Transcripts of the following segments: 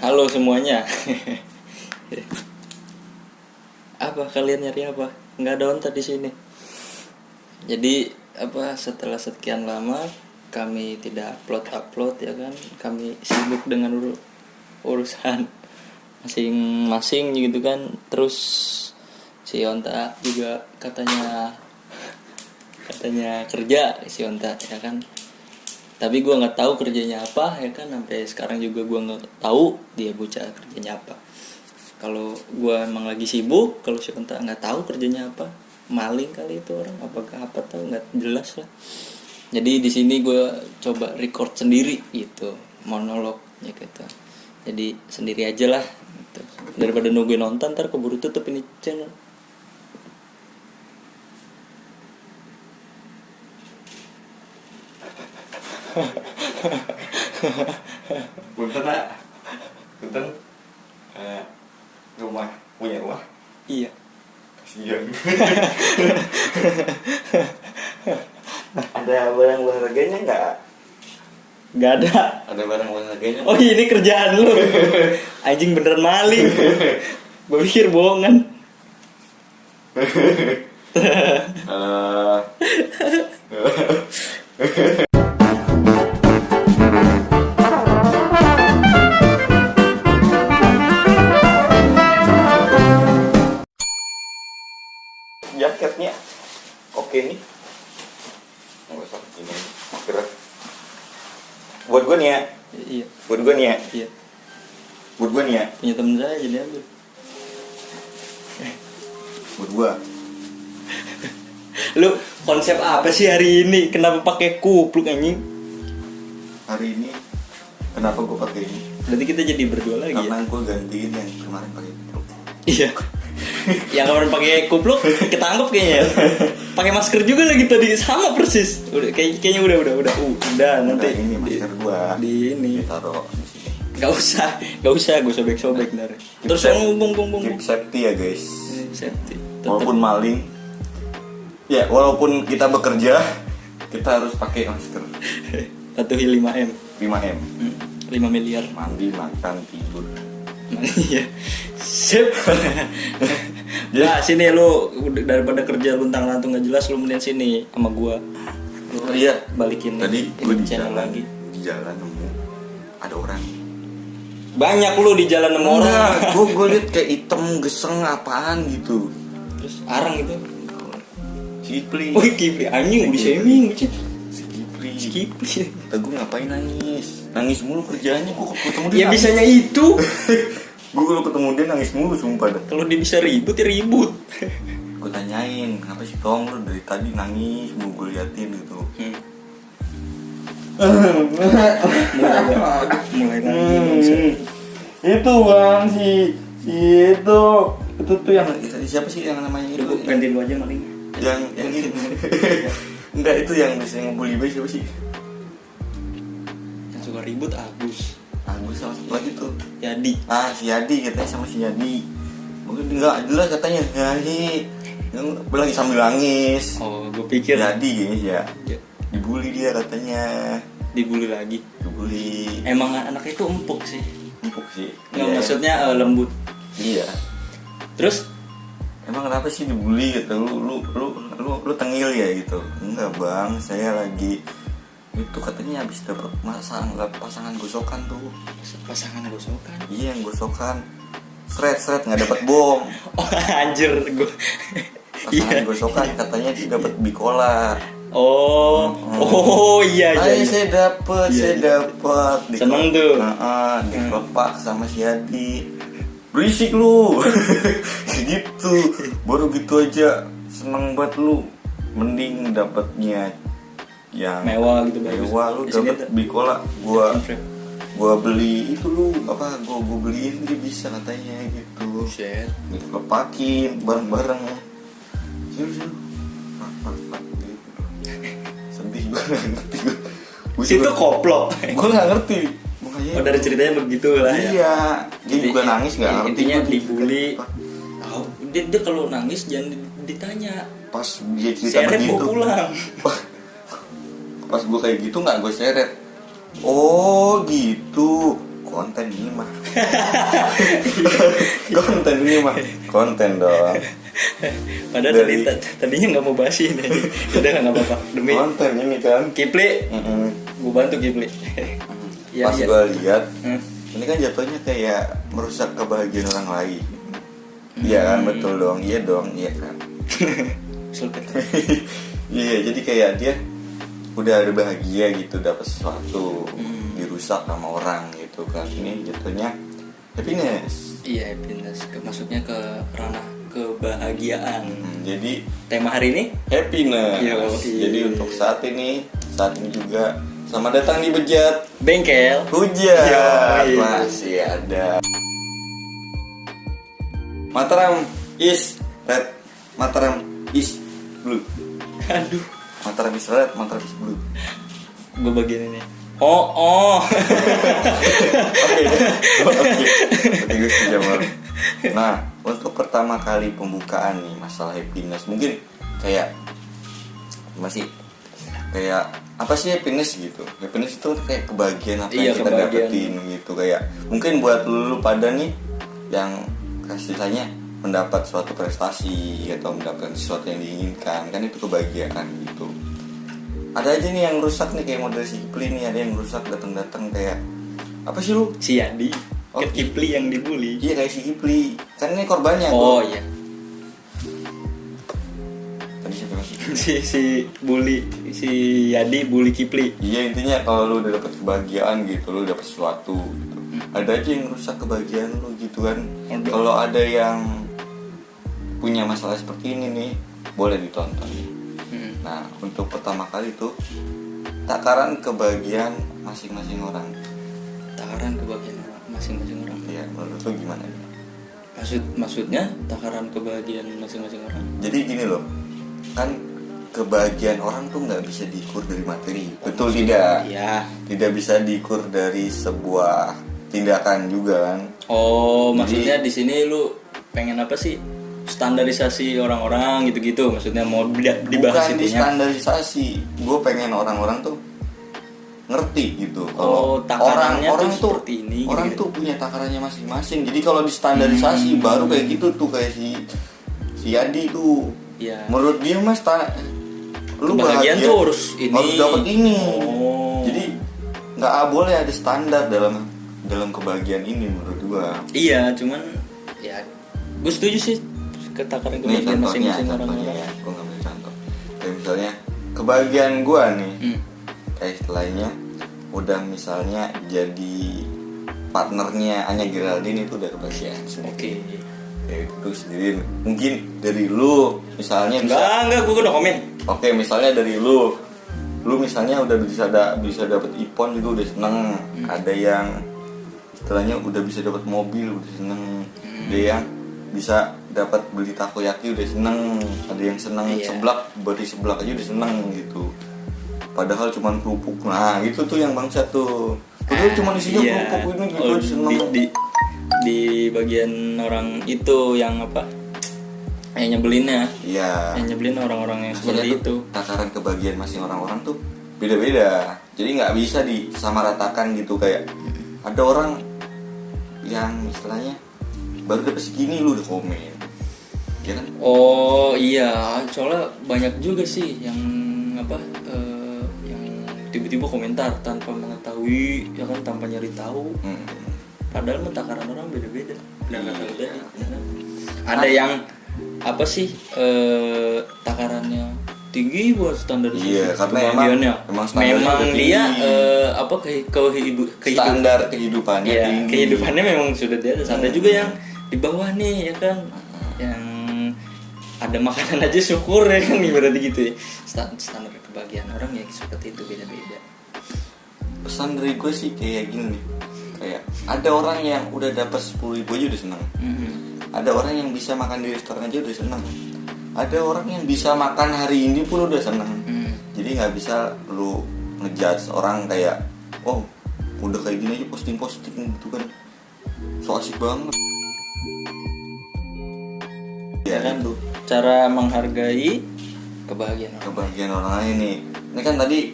Halo semuanya. Apa kalian nyari apa? Nggak ada onta di sini. Jadi setelah sekian lama kami tidak upload ya kan? Kami sibuk dengan urusan masing-masing gitu kan. Terus si Onta juga katanya kerja si Onta ya kan. Tapi gue nggak tahu kerjanya apa ya kan, sampai sekarang juga gue nggak tahu dia bocah kerjanya apa. Kalau gue emang lagi sibuk, kalau si Onta nggak tahu kerjanya apa, maling kali itu orang, apakah apa tahu nggak jelas lah. Jadi di sini gue coba record sendiri gitu, monolognya gitu. Jadi sendiri aja lah gitu. Daripada nungguin nonton ntar keburu tutup ini channel. Punten nak, punten. Rumah punya rumah? Iya. Kasian. Ada barang berharganya nggak? Nggak ada. Ada barang berharganya? Oh ini kerjaan lu. Anjing beneran maling. Gue pikir bohongan. Jaketnya oke nih. Nggak usah ini masker. Buat gue nih ya. Iya. Buat gue nih ya. Iya. Buat gue nih ya. Punya temen saya jadi ambil. Buat gue. Lu konsep apa sih hari ini? Kenapa pakai kupluk anjing? Hari ini kenapa gue pakai ini? Berarti kita jadi berdua lagi. Karena Ya? gue gantiin yang kemarin pakai kupluk. Iya. Yang kemarin pakai kupluk ketangkep kayaknya. Pakai masker juga lagi tadi, sama persis. Udah kayaknya udah nanti ini masker gua di ini ditaruh di sini. Gak usah gue sobek-sobek ntar. Terus bung. Keep safety ya guys. Safety. Walaupun maling, ya walaupun kita bekerja, kita harus pakai masker. Patuhi 5M. 5M. 5 miliar. Mandi, makan, tidur. Iya. Sip. Nah, sini lu daripada kerja luntang-lantung gak jelas, lu mending sini sama gua. Oh iya, Balikin tadi ini gue di channel jalan lagi. Di jalan nemu ada orang. Banyak lu di jalan nemu orang. Gue liat kayak hitam geseng apaan gitu. Terus arang gitu. Kipli. Oh, Kipli anjing di shaming. Kipli. Gue ngapain nangis? Nangis mulu kerjaannya. Gue ketemu dia. Ya bisanya itu. Gue kalau ketemu dia nangis mulu sumpah dah. Kalau dia bisa ribut ya ribut. Gue tanyain, kenapa sih Tong lu dari tadi nangis mulu, gue liatin gitu. Mulai lagi. Itu bang si itu tuh yang siapa sih yang namanya itu? Gantiin lu aja maling. Yang itu. Enggak, itu yang biasanya ngebully siapa sih? Yang suka ribut Agus Sama satu lagi tuh. Yadi. Si Yadi katanya, sama si Yadi. Mungkin enggak jelas katanya Yadi. Yang lagi sambil nangis. Oh, gue pikir Yadi kayaknya sih ya. Ya. Dibully dia katanya. Dibully lagi. Dibully. Emang anaknya itu empuk sih. Empuk sih. Nggak, Iya. maksudnya lembut. Iya. Terus Emang kenapa sih dibully gitu? Lu tengil ya gitu? Enggak bang, saya lagi itu katanya habis dapat pasangan gosokan tuh. pasangan gosokan. Iya, yang gosokan. Seret nggak dapat bom. Oh anjir gue. Pasangan gosokan katanya dia dapat bikola. Oh iya. Saya dapat. Seneng tuh. Dikepak sama si Yadi. Berisik lu. Gitu. Baru gitu aja seneng banget lu. Mending dapatnya yang mewah gitu, mewah lu dapat bikola. Gua beli itu lu apa? Gua beliin dia bisa katanya gitu. Shit. Dikepakin bareng-bareng. Serius. Gitu. Sedih banget. Situ koplo. Gua nggak ngerti. Oh, dari ceritanya begitu lah ya. Iya. Dia juga nangis nggak ngerti. Intinya gua dibully. Oh, dia kalau nangis jangan ditanya. Pas dia cerita Seret begitu. mau pulang. Pas gue kayak gitu nggak gue seret. Oh gitu, konten ini mah. Konten ini mah konten dong. Padahal Dari- tadinya nggak mau bahas ini. Udah nggak apa-apa. Demi Konten ini kan. Kipli, gue bantu Kipli. Iya, Pas iya. gue lihat, Hmm. ini kan jatuhnya kayak merusak kebahagiaan orang lain. Iya kan, betul dong. Iya dong, iya kan. Sulpet. Iya, jadi kayak dia udah ada bahagia gitu, dapat sesuatu, dirusak sama orang gitu kan. Ini jatuhnya happiness. Iya, happiness. Maksudnya ke ranah kebahagiaan. Jadi Tema hari ini? happiness. Yo, iya. Jadi untuk saat ini juga selamat datang di Bejat Bengkel. Hujan. Yo, iya. Masih ada. Mataram is red, Mataram is blue. Aduh, Mataram is red, Mataram is blue. gue bagian ini. Oh. Oke, gue setuju sama lu. Nah, untuk pertama kali pembukaan nih masalah happiness, mungkin kayak masih kayak apa sih happiness gitu? Happiness itu kayak kebahagiaan apa Iya, yang kita kebahagiaan. dapetin gitu, kayak mungkin buat lu pada nih yang kasihnya mendapat suatu prestasi atau mendapatkan sesuatu yang diinginkan, kan itu kebahagiaan gitu. Ada aja nih yang rusak nih, kayak model si Kipli nih, ada yang rusak datang kayak apa sih lu? Si Yadi. Oh. Ke Kipli yang dibully. Iya kayak si Kipli, kan ini korbannya. Oh tuh. iya. Tadi siapa masih? Si bully, si Yadi bully Kipli. Iya, intinya kalau lu udah dapet kebahagiaan gitu, lu dapet sesuatu gitu. Ada aja yang rusak kebahagiaan lu gitu kan. Ada. Kalau ada yang punya masalah seperti ini nih, boleh ditonton nih. Nah, untuk pertama kali tuh takaran kebahagiaan masing-masing orang. Takaran kebahagiaan masing-masing orang. Iya, menurut lu gimana nih? Maksudnya takaran kebahagiaan masing-masing orang. Jadi gini loh, kan kebahagiaan orang tuh nggak bisa diukur dari materi, betul tidak? Iya. Tidak bisa diukur dari sebuah tindakan juga kan? Oh, Jadi- maksudnya di sini lu pengen apa sih? Standarisasi orang-orang gitu-gitu. Maksudnya mau dibahas Bukan di intinya. standarisasi, gue pengen orang-orang tuh ngerti gitu. Oh, takarannya orang tuh seperti ini, orang gitu. tuh punya takarannya masing-masing. Jadi kalau di standarisasi baru kayak gitu tuh, kayak si Yadi tuh. Iya. Menurut dia mas, lu Kebahagiaan bahagia tuh harus ini. harus dapat ini. Oh. Jadi nggak boleh ada standar dalam kebahagiaan ini menurut gua. Iya, cuman ya gue setuju sih ke takaran Nih kebahagiaan contohnya masing-masing ya, orang-orang. gua ngambil contoh. Kayak misalnya kebahagiaan gua nih, kayak istilahnya udah misalnya jadi partnernya Anya Geraldine, itu udah kebahagiaan sendiri. Oke. Kayak itu sendiri. Mungkin dari lu misalnya Enggak, gue udah komen. Oke, misalnya dari lu misalnya udah bisa dapat iPhone juga udah seneng. Ada yang istilahnya udah bisa dapat mobil udah seneng. Ada yang bisa dapat beli takoyaki udah seneng. Ada yang seneng Iya. beli seblak aja udah seneng gitu. Padahal cuman kerupuk. Nah, itu tuh yang bangsat tuh. Padahal cuma isinya Iya. kerupuk ini gitu Oh, aja seneng. di bagian orang itu yang apa? Yang nyebelinnya. Iya. Yang nyebelin orang-orang yang Maksudnya seperti itu. tuh, takaran kebahagiaan masing orang-orang tuh beda-beda. Jadi nggak bisa disamaratakan gitu. Kayak ada orang yang istilahnya baru dapet segini lu udah komen, ya kan? Oh iya, soalnya banyak juga sih yang apa? Yang tiba-tiba komentar tanpa mengetahui, ya kan, tanpa nyari tahu. Padahal mah takaran orang beda-beda. Benar kata lu tadi, ya kan? Ada yang apa sih takarannya tinggi buat standar Iya, karena kebahagiaannya. emang standarnya memang udah dia tinggi. apa Standar kehidupannya ya, tinggi. kehidupannya memang sudah di atas. Ada juga yang di bawah nih, ya kan, yang ada makanan aja syukur, ya kan, ibaratnya gitu ya. Standar kebahagiaan orang ya seperti itu, beda-beda. Pesan dari gue sih kayak gini nih. Kayak ada orang yang udah dapat 10.000 aja udah seneng. Ada orang yang bisa makan di restoran aja udah seneng. Ada orang yang bisa makan hari ini pun udah seneng. Jadi nggak bisa lu ngejudge orang kayak, oh udah kayak gini aja posting gitu kan, so asik banget. Ya kan, itu cara menghargai kebahagiaan orang. kebahagiaan orang lain nih. Ini kan tadi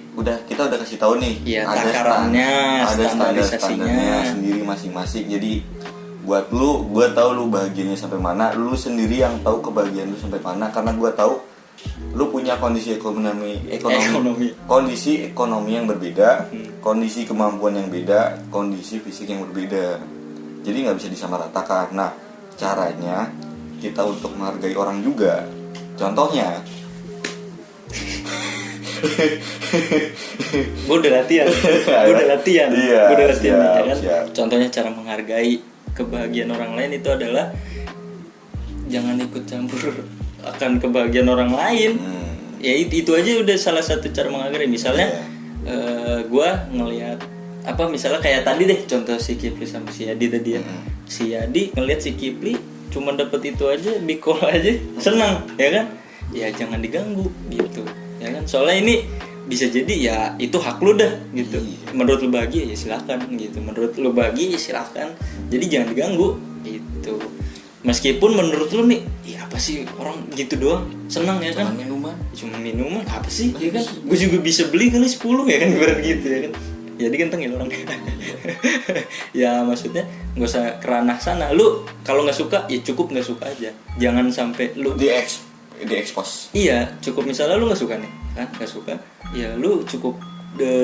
kita udah kasih tahu nih, Iya, takarannya, ada standarisasinya standarnya sendiri masing-masing. Jadi buat lu, gue tahu lu bahagianya sampai mana, lu sendiri yang tahu kebahagiaan lu sampai mana, karena gue tahu lu punya kondisi ekonomi. Kondisi ekonomi yang berbeda, kondisi kemampuan yang beda, kondisi fisik yang berbeda. Jadi nggak bisa disamaratakan. Nah, caranya kita untuk menghargai orang juga. Contohnya, gue udah latihan. Iya, siap, ya kan? siap. Contohnya cara menghargai kebahagiaan orang lain itu adalah jangan ikut campur akan kebahagiaan orang lain. Ya itu aja udah salah satu cara menghargai. Misalnya gue ngelihat apa, misalnya kayak tadi deh contoh si Kipli sama si Yadi tadi ya. Si Yadi ngelihat si Kipli cuma dapet itu aja, bikol aja, senang, ya kan? Ya jangan diganggu gitu, ya kan? Soalnya ini bisa jadi ya itu hak lu dah gitu. Menurut lu bahagia ya silakan gitu. Menurut lu bahagia ya silakan. Jadi jangan diganggu gitu. Meskipun menurut lu nih, ya apa sih orang gitu doang senang, ya kan? Cuma minuman apa sih, ya kan? Gue juga bisa beli kali 10, ya kan, ibarat gitu, ya kan? Jadi kentengin orang. Ya maksudnya nggak usah keranah sana. Lu kalau nggak suka ya cukup nggak suka aja. Jangan sampai lu diekspos. Iya, cukup misalnya lu nggak suka nih, kan? Nggak suka, ya lu cukup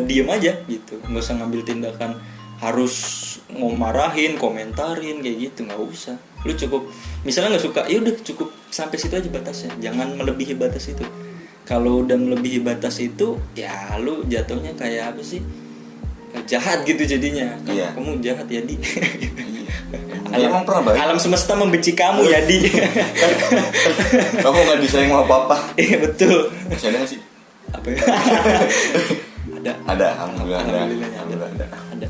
diem aja gitu. Nggak usah ngambil tindakan harus ngomarahin, komentarin kayak gitu, nggak usah. Lu cukup misalnya nggak suka, ya udah cukup sampai situ aja batasnya. Jangan melebihi batas itu. Kalau udah melebihi batas itu, ya lu jatuhnya kayak apa sih? Jahat gitu jadinya. Kamu jahat ya Di. Alam semesta membenci kamu ya Di. Kamu nggak disayang sama papa. Iya betul. Masih ada nggak sih? Apa ya? Ada. Alhamdulillah ada.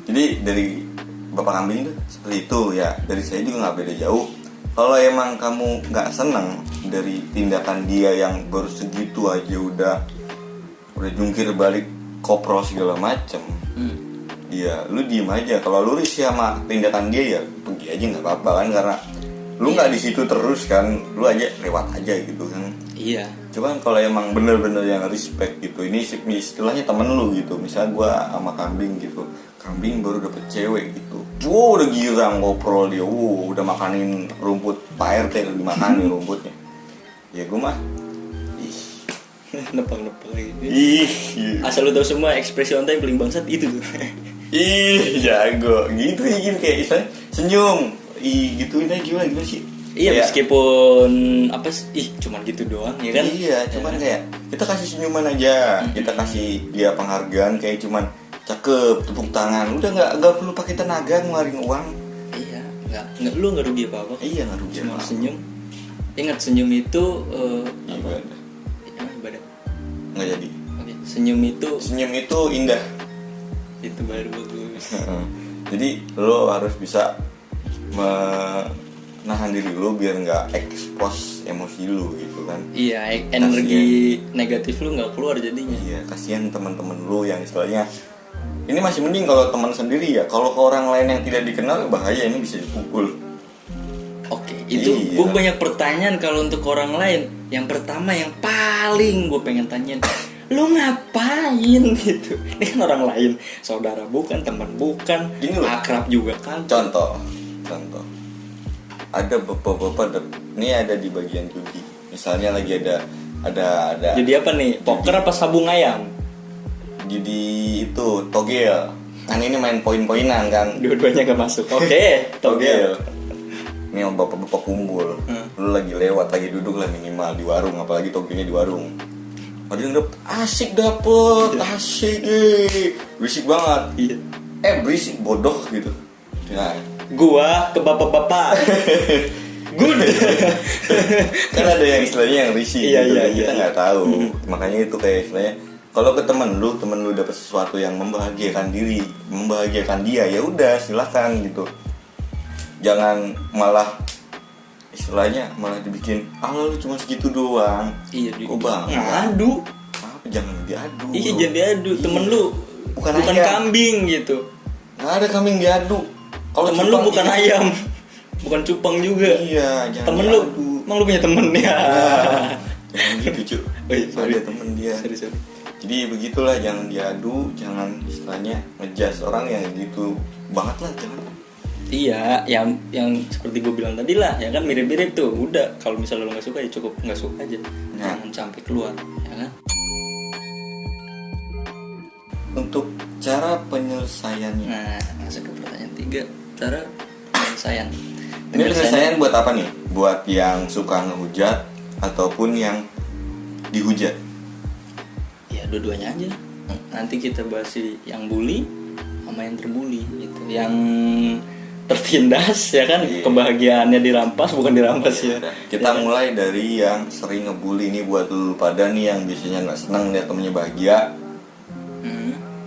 Jadi dari Bapak Kambing itu seperti itu ya. Dari saya juga nggak beda jauh. Kalau emang kamu nggak seneng dari tindakan dia yang baru segitu aja udah jungkir balik, koprol segala macem, ya lu diem aja. Kalau lu risih sama tindakan dia ya pergi aja, nggak apa-apa kan, karena lu nggak di situ terus kan, lu aja lewat aja gitu kan. Iya. Cuman kalau emang bener-bener yang respect gitu, ini istilahnya temen lu gitu, misalnya gua sama Kambing gitu, Kambing baru dapet cewek gitu, udah girang ngobrol dia, udah makanin rumput Pak RT, udah dimakanin rumputnya, ya gua mah nepang-nepang gitu. Asal lu tahu semua ekspresi onta yang paling bangsat itu tuh. Jago. Gitu kayak istilah senyum. Gituin aja gimana sih? Iya, kayak, meskipun apa sih, cuman gitu doang ya kan? Iya, cuman kayak kita kasih senyuman aja. Kita kasih dia penghargaan kayak cuman cakep, tepuk tangan. Udah enggak perlu pakai tenaga ngeluarin uang. Iya, enggak lu enggak rugi apa-apa. Iya, enggak rugi. Cuma senyum. Ingat senyum itu ibadah. Nggak jadi. Oke. Senyum itu indah. Itu baru bagus. Jadi lo harus bisa menahan diri lo biar nggak expose emosi lo gitu kan. Iya, energi negatif lo nggak keluar jadinya. Iya, kasihan teman-teman lo yang istilahnya ini masih mending kalau teman sendiri ya. Kalau ke orang lain yang tidak dikenal bahaya, ini bisa dipukul. Oke, itu gue banyak pertanyaan kalau untuk orang lain. Yang pertama, yang paling gue pengen tanyain, lu ngapain gitu? Ini kan orang lain, saudara bukan, teman bukan, akrab juga kan. Contoh, ada bapak-bapak, ini ada di bagian judi. Misalnya lagi ada. Jadi apa nih? Poker apa sabung ayam? Jadi itu togel. Kan ini main poin-poinan kan. Dua-duanya gak masuk. Oke, togel. Ini bapak-bapak kumpul, lu lagi lewat, lagi duduk lah minimal di warung, apalagi togelnya di warung. Ada yang dapet, asik, berisik banget. Iya. Berisik bodoh gitu. Nah, gua ke bapak-bapak. Good. Kan ada yang istilahnya yang risih. Iya. Kita nggak tahu. Makanya itu kayak istilahnya, kalau ke temen lu dapet sesuatu yang membahagiakan dia, ya udah silakan gitu. Jangan malah istilahnya malah dibikin lu cuma segitu doang. Iya, kok bang ngadu apa, jangan diadu. Iya, jangan diadu. Temen lu bukan kambing gitu. Nggak ada kambing diadu. Kalau temen lu bukan ayam, bukan cupang juga. Iya, jangan temen diadu. Lu emang lu punya temen ya. Jangan gitu cuy. Sorry. Ada temen dia. Sorry. Jadi begitulah, jangan diadu, jangan istilahnya ngejudge orang yang gitu banget lah, jangan. Iya, yang seperti gue bilang tadi lah, ya kan mirip-mirip tuh. Udah, kalau misalnya lo nggak suka ya cukup nggak suka aja, jangan sampai keluar, ya kan. Untuk cara penyelesaiannya. Nah, masuk ke pertanyaan 3, cara penyelesaian. Ini penyelesaian buat apa nih? Buat yang suka ngehujat ataupun yang dihujat? Ya dua-duanya aja. Nanti kita bahas yang bully sama yang terbully gitu. Yang tertindas ya kan, kebahagiaannya dirampas, bukan dirampas ya. Kita mulai dari yang sering ngebully nih, buat lu pada nih yang biasanya nggak senang lihat temennya bahagia.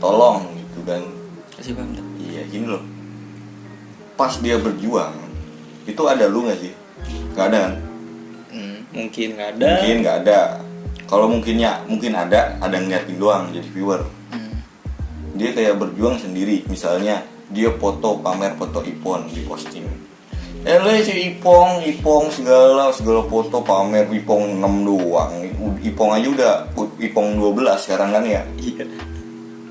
Tolong gitu kan. Kasih paham tak? Iya gini loh. Pas dia berjuang, itu ada lu nggak sih? Nggak ada kan? Mungkin nggak ada. Mungkin nggak ada. Kalau mungkin ada yang ngeliatin doang jadi viewer. Dia kayak berjuang sendiri, misalnya dia pamer foto Ipon di posting. Si Ipong segala foto pamer Ipong 6 doang. Ipong aja udah Ipong 12 sekarang kan ya. Iya.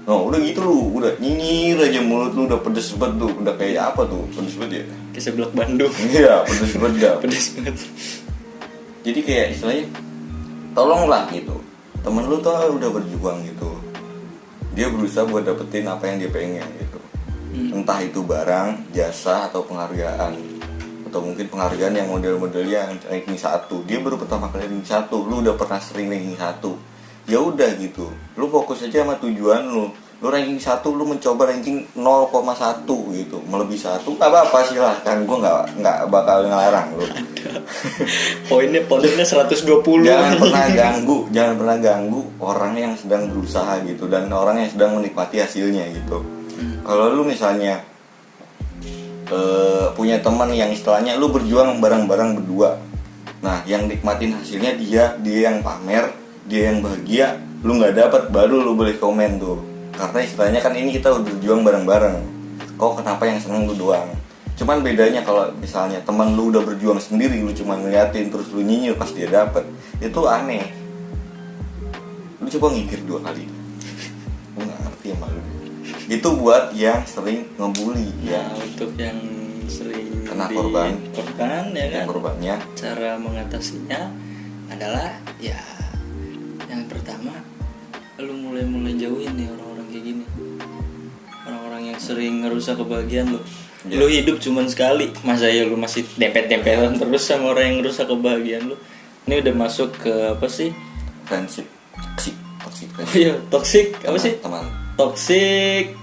No, udah gitu lu, udah nyinyir aja, mulut lu udah pedes banget tuh. Udah kayak apa tuh? Pedes banget ya? Kayak seblak Bandung. Iya, pedes banget dah. Pedes banget. Jadi kayak istilahnya tolonglah gitu. Temen lu tuh udah berjuang gitu. Dia berusaha buat dapetin apa yang dia pengen gitu. Entah itu barang, jasa, atau penghargaan. Atau mungkin penghargaan yang model-modelnya yang ranking 1. Dia baru pertama kali ranking 1, lu udah pernah sering ranking 1. Ya udah gitu. Lu fokus aja sama tujuan lu. Lu ranking 1, lu mencoba ranking 0,1 gitu. Melebihi 1, enggak apa-apa silahkan. Gua enggak bakal ngelarang lu. Poinnya 120. Jangan pernah ganggu orang yang sedang berusaha gitu, dan orang yang sedang menikmati hasilnya gitu. Kalau lu misalnya punya teman yang istilahnya lu berjuang bareng-bareng berdua, nah yang nikmatin hasilnya dia yang pamer, dia yang bahagia, lu nggak dapat, baru lu boleh komen tuh. Karena istilahnya kan ini kita udah berjuang bareng-bareng, kok kenapa yang seneng lu doang? Cuman bedanya kalau misalnya teman lu udah berjuang sendiri, lu cuma ngeliatin terus lu nyinyir pas dia dapet, itu aneh. Lu coba ngikir 2 kali. Gue gak ngerti sama lu. Itu buat yang sering ngebully ya. Untuk yang sering kena korban ya kan. Korbannya. Cara mengatasinya adalah ya yang pertama, lu mulai jauhin nih orang-orang kayak gini. Orang-orang yang sering ngerusak kebahagiaan lu. Lu hidup cuman sekali, masa ya lu masih dempet-dempetan terus sama orang yang ngerusak kebahagiaan lu? Ini udah masuk ke apa sih? Friendship. Toxic friendship. Iya, toxic apa sih? Teman. Toxic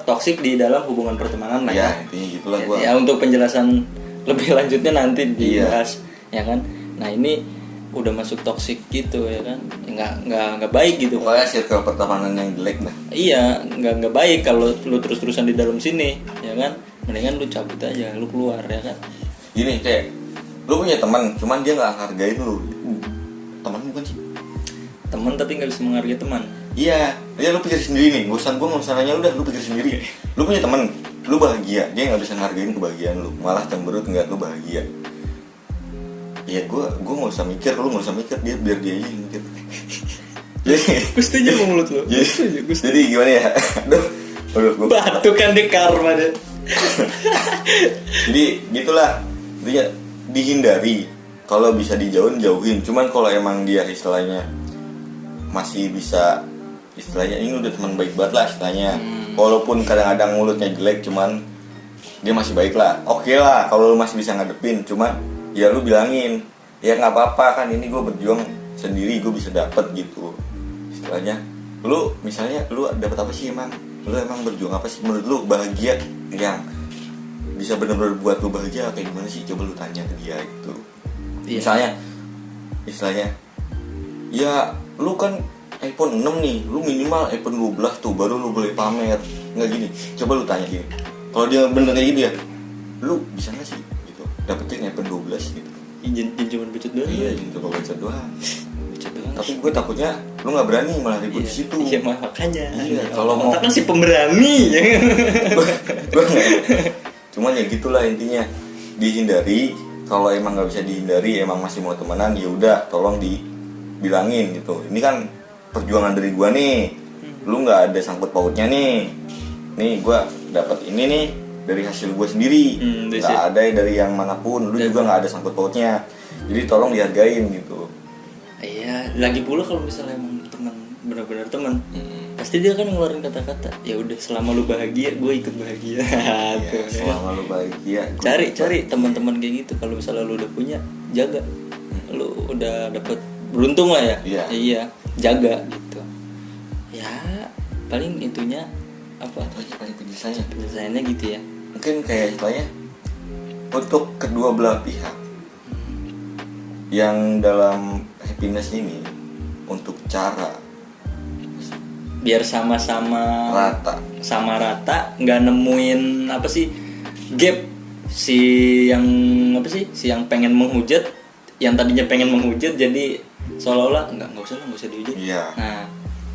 toxic di dalam hubungan pertemanan lah ya. Intinya gitulah gua. Ya untuk penjelasan lebih lanjutnya nanti dibahas, ya kan. Nah, ini udah masuk toxic gitu ya kan. Nggak baik gitu. Pokoknya circle pertemanan yang jelek dah. Iya, nggak baik kalau lu terus-terusan di dalam sini, ya kan. Mendingan lu cabut aja, lu keluar ya kan. Gini, kayak lu punya teman, cuman dia nggak hargain lu. Teman bukan sih? Teman tapi nggak bisa menghargai teman. Iya, lu pikir sendiri nih. Gue usah nanya udah, lu pikir sendiri. Lu punya teman, lu bahagia, dia nggak bisa menghargain kebahagiaan lu, malah cemberut ngeliat lu bahagia. Ya gue nggak usah mikir, lu nggak usah mikir, dia biar dia aja yang mikir. Gue setuju sama mulut lu. Jadi gimana ya? Aduh, gue batu kan di karma deh. Jadi gitulah, dia dihindari. Kalau bisa jauhin. Cuman kalau emang dia istilahnya masih bisa, istilahnya ini udah teman baik banget lah istilahnya. Walaupun kadang-kadang mulutnya jelek, cuman dia masih baik lah. Oke lah, kalau lu masih bisa ngadepin. Cuman ya lu bilangin, ya nggak apa-apa kan, ini gue berjuang sendiri, gue bisa dapet gitu. Istilahnya, lu misalnya lu dapet apa sih emang? Lu emang berjuang apa sih? Menurut lu bahagia yang bisa benar-benar buat lu bahagia kayak gimana sih? Coba lu tanya ke dia gitu. Misalnya, istilahnya, ya lu kan iPhone 6 nih, lu minimal iPhone 12 tuh baru lu boleh pamer. Nggak gini, coba lu tanya gini, kalau dia bener kayak gitu ya, lu bisa nggak sih gitu dapetin iPhone 12 gitu? Izin cuma bacot doang. Iya, izin coba bacot doang. Tapi gue takutnya lu nggak berani malah ribut di situ. Iya, makanya. Iya, kalau mau kan si pemberani. Gue cuman ya gitulah intinya, dihindari. Kalau emang nggak bisa dihindari, emang masih mau temenan, ya udah tolong bilangin gitu, ini kan perjuangan dari gue nih, lu nggak ada sangkut pautnya nih gue dapat ini nih dari hasil gue sendiri, nggak ada dari yang manapun, lu juga nggak ada sangkut pautnya, jadi tolong dihargain gitu. Iya, lagi pula kalau misalnya emang teman, benar-benar teman, pasti dia kan ngeluarin kata-kata, ya udah selama lu bahagia gue ikut bahagia. Ya, selama lu bahagia cari teman-teman kayak gitu. Kalau misalnya lu udah punya, jaga. Lu udah dapet, beruntung lah ya. Iya, jaga gitu. Ya paling itunya apa, paling penyelesaiannya gitu ya. Mungkin kayak istilahnya untuk kedua belah pihak yang dalam happiness ini, untuk cara biar sama-sama rata, nggak nemuin apa sih gap, si yang pengen menghujat, yang tadinya pengen menghujat jadi seolah-olah nggak usah dihujat. Iya. Nah,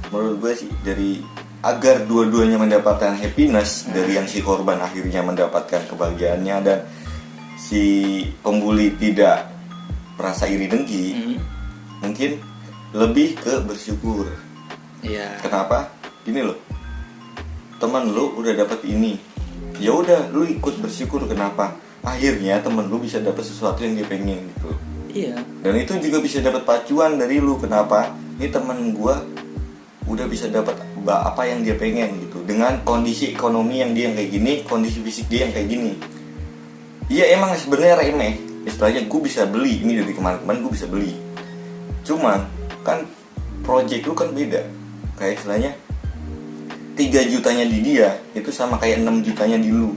menurut gue sih dari agar dua-duanya mendapatkan happiness, dari yang si korban akhirnya mendapatkan kebahagiaannya dan si pembuli tidak merasa iri dengki, mungkin lebih ke bersyukur. iya. Kenapa? Gini loh, teman lu udah dapat ini, ya udah lu ikut bersyukur. Kenapa? Akhirnya temen lu bisa dapat sesuatu yang dia pengen gitu. Iya. Dan itu juga bisa dapat pacuan dari lu. Kenapa? Ini temen gua udah bisa dapat apa yang dia pengen gitu, dengan kondisi ekonomi yang dia yang kayak gini, kondisi fisik dia yang kayak gini. Iya emang sebenarnya remeh, istilahnya gue bisa beli ini dari kemarin-kemarin gue bisa beli. Cuman kan project lu kan beda. Kayak istilahnya 3 jutanya di dia itu sama kayak 6 jutanya di lu.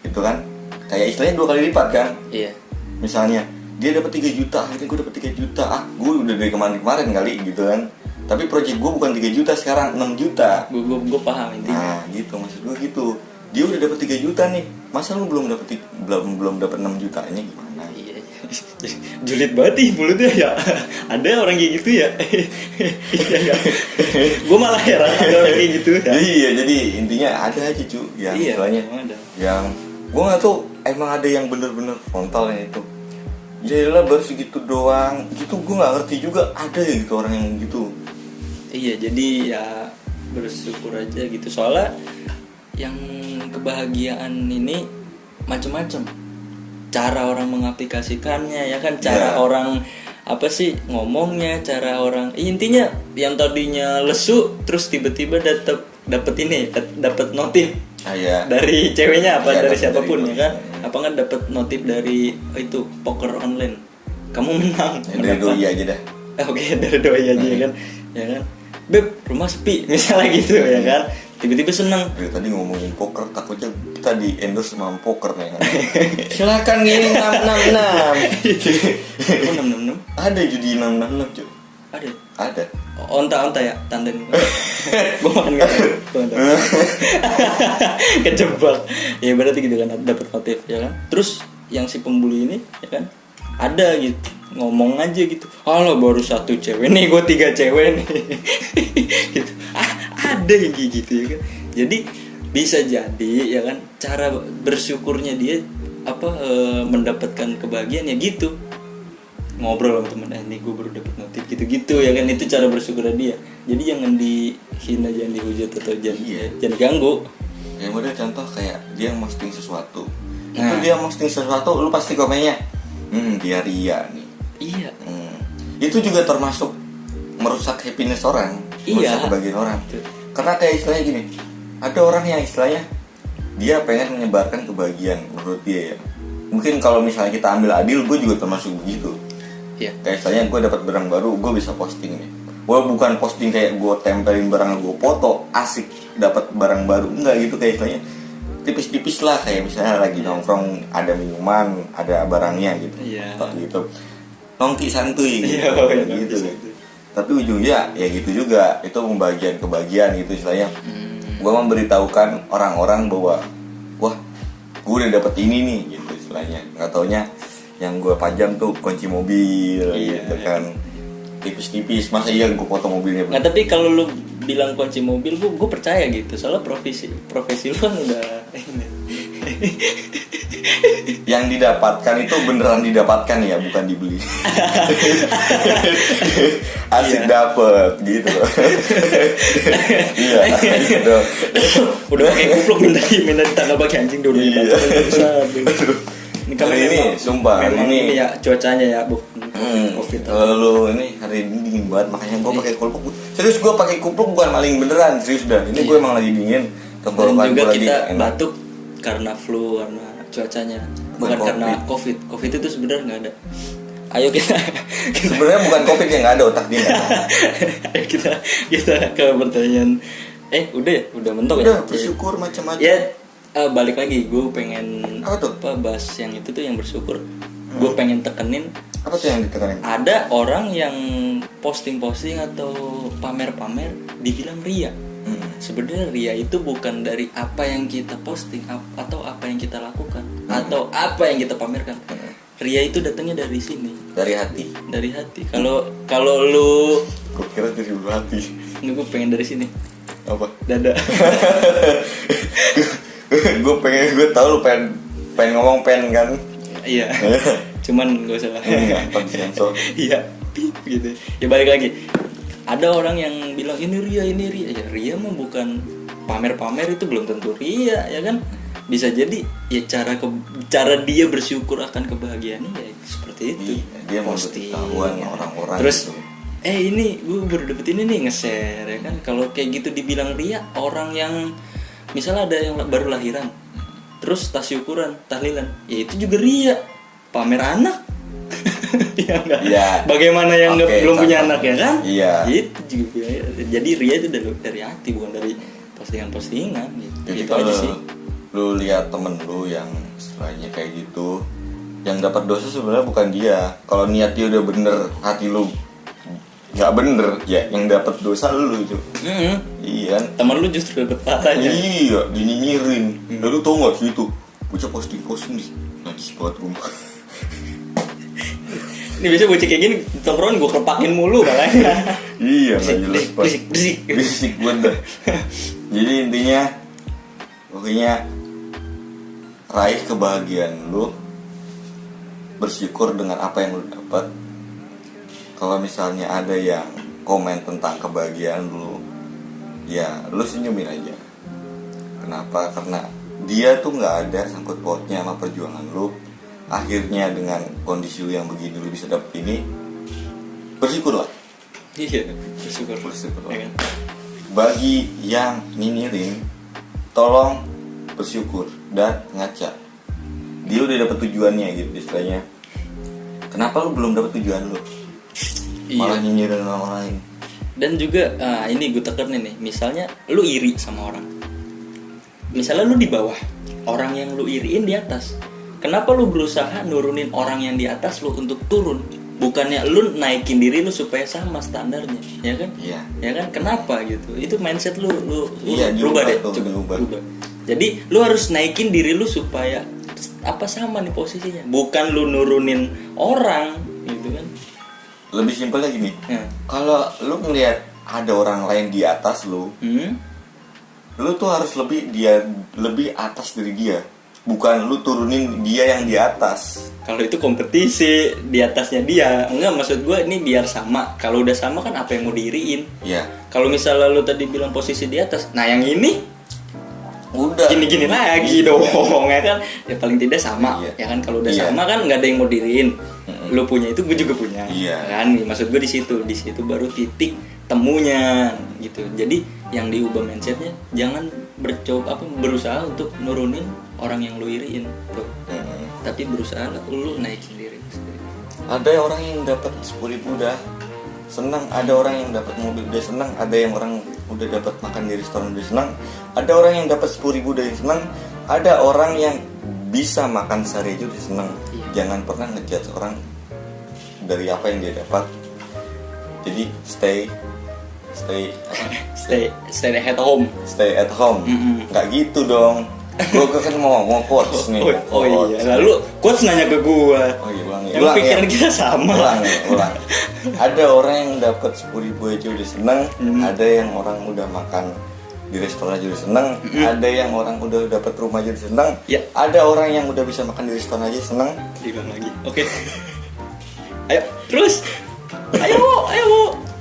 Gitu kan? Kayak istilahnya 2 kali lipat kan? Iya. Misalnya dia dapat 3 juta, akhirnya gue dapat 3 juta. Gue udah dari kemarin-kemarin kali gitu kan. Tapi project gue bukan 3 juta sekarang 6 juta. Gue paham intinya. Nah, gitu maksud gue gitu. Dia udah dapat 3 juta nih. Masa lu belum dapat 6 jutanya gimana? Iya. Julid banget nih mulutnya ya. Ada orang kayak gitu ya. Iya. Gue malah heran ada orang kayak gitu ya. Iya, jadi intinya ada aja cu yang istilahnya yang gue nggak tahu emang ada yang bener-bener frontalnya itu. Jadilah baru segitu doang. Gitu gue nggak ngerti juga ada ya gitu orang yang gitu. Iya, jadi ya bersyukur aja gitu. Soalnya yang kebahagiaan ini macam-macam. Cara orang mengaplikasikannya ya kan, cara orang apa sih ngomongnya, cara orang intinya yang tadinya lesu terus tiba-tiba dapat notif dari ceweknya apa dari siapapun ya kan, apa kan dapat notif dari itu poker online kamu menang. Dari doi aja dah. Oke, dari doi aja ya kan beb rumah sepi misalnya gitu ya kan, tiba-tiba seneng. Dari tadi ngomongin poker, takutnya kita di endorse sama poker nih kan. Silakan gini 666. Oh 666? Ada judi 666 cuy. Ada. Onta ya, tanden. Gue makan nggak? Kejebak. Ya berarti gitu kan, dapat notif ya kan. Terus yang si pembuli ini ya kan, ada gitu ngomong aja gitu. Halo baru 1 cewek nih, gue 3 cewek nih. Gitu. Ada yang kayak gitu ya kan. Jadi bisa jadi ya kan cara bersyukurnya dia mendapatkan kebahagiaan ya gitu. Ngobrol sama temen, nih gue baru dapet notif gitu-gitu ya kan, itu cara bersyukurnya dia. Jadi jangan dihina, jangan dihujat atau jangan ganggu. Ya model contoh kayak dia posting sesuatu. Itu dia posting sesuatu, lu pasti komennya dia ria nih. Iya. Itu juga termasuk merusak happiness orang, merusak kebahagiaan orang. Karena kayak istilahnya gini, ada orang yang istilahnya dia pengen menyebarkan kebahagiaan menurut dia ya. Mungkin kalau misalnya kita ambil adil, gue juga termasuk begitu. Iya. Kayak istilahnya gue dapat barang baru, gue bisa posting nih. Gue bukan posting kayak gue tempelin barang gue foto, asik dapat barang baru, enggak gitu. Kayak istilahnya tipis-tipis lah, kayak misalnya lagi nongkrong ada minuman, ada barangnya gitu. Iya. Gitu. Nongki santuy gitu. Gitu. Tapi ujungnya ya gitu juga, itu pembagian kebahagiaan gitu istilahnya. Gue memberitahukan orang-orang bahwa wah, gue udah dapet ini nih gitu istilahnya. Nggak taunya yang gue pajang tuh kunci mobil gitu kan, tipis-tipis. Masa iya gue foto mobilnya? Nggak, tapi kalau lu bilang kunci mobil, gue percaya gitu. Soalnya profesi lu kan udah Yang didapatkan itu beneran didapatkan ya, bukan dibeli. Asik dapet gitu. Iya gitu. Udah kayak kupluk minta ditangkap pakai anjing dulu. Iya. Ini Hari ini sumpah hari memang ini ini ya cuacanya ya bu covid. kalau lu ini hari ini dingin banget, makanya gue pakai kupluk. Serius gue pakai kupluk bukan maling beneran, serius dah. Ini gue emang lagi dingin. Dan Tenggorokan juga gue lagi kita enak. batuk karena flu, karena cuacanya, bukan COVID. karena covid. Covid itu sebenarnya nggak ada. Ayo kita Sebenarnya bukan covid yang nggak ada, otak dia nggak ada. ayo kita ke pertanyaan. Udah mentok Udah ya. bersyukur macam-macam. Ya balik lagi, gue pengen Apa tuh? bahas yang itu tuh yang bersyukur. Gue pengen tekenin, Apa tuh yang ditekanin? ada orang yang posting-posting atau pamer-pamer dibilang ria. Sebenarnya ria itu bukan dari apa yang kita posting atau apa yang kita lakukan atau apa yang kita pamerkan. Ria itu datangnya dari sini, Dari hati. dari hati. Kalau lu Gue kira dari ulu hati. ini gue pengen dari sini, Apa? dada. gue tahu lu pengen ngomong pen kan. Iya. Cuman gak usah. Enggak, pas sensor. Iya, pip gitu. Ya balik lagi. Ada orang yang bilang ini ria. Ya ria mah bukan pamer-pamer, itu belum tentu ria, ya kan? Bisa jadi ya cara dia bersyukur akan kebahagiaannya ya seperti itu. Iya, dia mau ketahuan orang-orang Terus gitu. ini gue baru dapet ini nih, nge-share ya kan. Kalau kayak gitu dibilang ria, orang yang misalnya ada yang baru lahiran terus tasyukuran, tahlilan, ya itu juga ria. Pamer anak. Ya enggak? Iya. Bagaimana yang Oke, belum punya contoh. anak ya kan? Iya. Itu juga. Jadi ria itu dari hati, bukan dari postingan-postingan gitu. Jadi Gitu kalau aja sih. lu lihat temen lu yang istilahnya kayak gitu, yang dapat dosa sebenarnya bukan dia. Kalau niat dia udah bener, hati lu nggak bener, ya yang dapat dosa lu itu. Iya kan? Temen lu justru dapet pahalanya. Iya, dinyinyirin. Lalu tau gak sih itu bocah posting nih, najis banget rumah. Ini biasa bocah kayak gini tongkrongan gue kelepakin mulu makanya. Iya, nggak jelas banget. Berisik. Berisik banget dah. Jadi intinya, pokoknya raih kebahagiaan lu, bersyukur dengan apa yang lu dapat. Kalau misalnya ada yang komen tentang kebahagiaan lu, ya lu senyumin aja. Kenapa? Karena dia tuh nggak ada sangkut pautnya sama perjuangan lu. Akhirnya dengan kondisi lu yang begini lu bisa dapet ini, bersyukurlah. Iya, bersyukur. Bersyukurlah. Ya kan? Bagi yang nyinyirin, tolong bersyukur dan ngaca. Dia udah dapet tujuannya gitu istilahnya. Kenapa lu belum dapet tujuan lu? Malah nyinyirin orang lain. Dan juga ini gue tekenin nih, misalnya lu iri sama orang, misalnya lu di bawah, orang yang lu iriin di atas. Kenapa lu berusaha nurunin orang yang di atas lu untuk turun? Bukannya lu naikin diri lu supaya sama standarnya, ya kan? Iya. Ya kan? Kenapa gitu? Itu mindset lu Iya, rubah deh, diubah tuh, coba diubah. rubah. Jadi lu harus naikin diri lu supaya sama nih posisinya. Bukan lu nurunin orang, gitu kan? Lebih simpelnya gini. Ya. Kalau lu ngelihat ada orang lain di atas lu tuh harus lebih atas dari dia. Bukan lu turunin dia yang di atas. Kalau itu kompetisi di atasnya dia, enggak, maksud gue ini biar sama. Kalau udah sama kan apa yang mau diiriin? Iya. Kalau misalnya lu tadi bilang posisi di atas, nah yang ini Udah. gini-gini lagi dong, ya kan? Ya paling tidak sama, Iya. ya kan? Kalau udah Iya. sama kan nggak ada yang mau diiriin. Lu punya itu, gue juga punya. Iya. Kan? Maksud gue di situ baru titik temunya gitu. Jadi yang diubah mindsetnya, jangan berusaha untuk nurunin orang yang lu iriin, bro. Tapi berusaha lu naikin diri sendiri. Ada orang yang dapat 10.000 udah senang, ada orang yang dapat mobil udah senang, ada yang orang udah dapat makan di restoran udah senang, ada orang yang dapat 10.000 udah senang, ada orang yang bisa makan sehari aja udah senang. Iya. Jangan pernah ngejudge orang dari apa yang dia dapat. Jadi stay at home. stay at home. Nggak gitu dong. Gue kan mau quotes nih. Oh iya, lalu quotes nanya ke gua. Oh iya, ulang ya. Yang pikiran kita sama. Ulang. Ada orang yang dapat 10.000 aja udah seneng, ada yang orang udah makan di restoran aja udah seneng, ada yang orang udah dapat rumah aja udah seneng, Ya. ada orang yang udah bisa makan di restoran aja seneng. Diulang lagi. Oke. Ayo, terus. Ayo.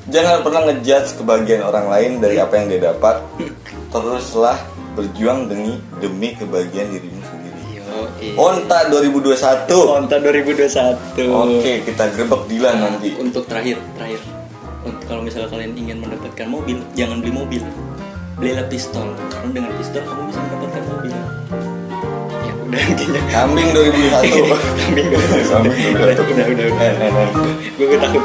Jangan pernah ngejudge kebahagiaan orang lain dari apa yang dia dapat. Teruslah berjuang demi kebahagiaan dirimu sendiri. Onta 2021. Onta 2021. Oke, kita grebek Dilan nanti. Untuk terakhir. Kalau misalnya kalian ingin mendapatkan mobil, jangan beli mobil. Belilah pistol. Karena dengan pistol kamu bisa mendapatkan mobil. Ya udah intinya. Kambing 2001. Kambing 2001. Kambing 2001. Udah. Gue takut.